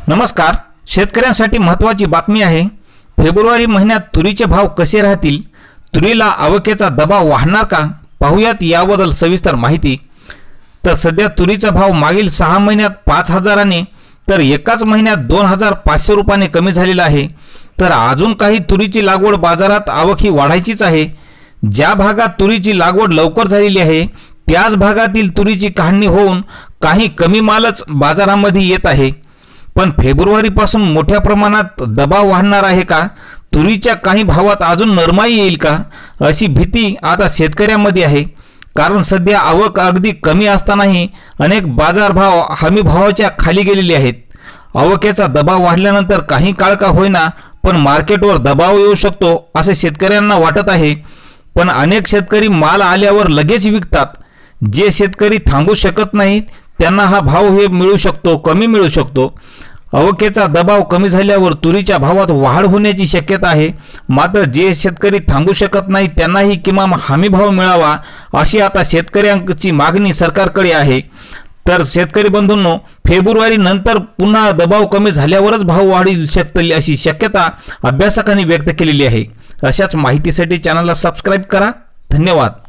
नमस्कार। शेतकऱ्यांसाठी महत्त्वाची बातमी आहे। फेब्रुवारी महिन्यात तुरीचे भाव कसे राहतील, तुरीला आवकेचा दबाव वाढणार का, पाहूयात याबद्दल सविस्तर माहिती। तर सध्या तुरीचा भाव मागील 6 महिन्यात 5000 तर एकाच महिन्यात 2500 रुपयाने कमी झालेला आहे। तर अजून काही तुरीची लागवड बाजारात आवक ही वाढायचीच आहे। ज्या भागात तुरीची लागवड लवकर झालेली आहे त्याच भागातील तुरीची काढणी होऊन काही कमी मालच बाजारामध्ये येत आहे। पण फेब्रुवारीपासून मोठ्या प्रमाणात दबाव वाढणार आहे का, तुरीच्या काही भावात अजून नरमाई येईल का, अशी भीती आता शेतकऱ्यांमध्ये आहे। कारण सध्या आवक अगदी कमी असतानाही अनेक बाजारभाव हमी भावाच्या खाली गेलेले आहेत। आवकेचा दबाव वाढल्यानंतर काही काळ का होईना पण मार्केटवर दबाव येऊ शकतो असे शेतकऱ्यांना वाटत आहे। पण अनेक शेतकरी माल आल्यावर लगेच विकतात। जे शेतकरी थांबू शकत नाहीत त्यांना हा भाव हे मिळू शकतो, कमी मिळू शकतो। आवकेचा दबाव कमी झाल्यावर तुरीच्या भावात वाढ होण्याची शक्यता आहे। मात्र जे शेतकरी थांबू शकत नाही त्यांनाही किमान हमी भाव मिळावा अशी आता शेतकऱ्यांची मागणी सरकारकडे आहे। तर शेतकरी बंधूंनो, फेब्रुवारी नंतर पुन्हा दबाव कमी झाल्यावरच भाव वाढू शकतील अशी शक्यता अभ्यासकांनी व्यक्त केलेली आहे। अशाच माहितीसाठी चॅनलला सबस्क्राइब करा। धन्यवाद।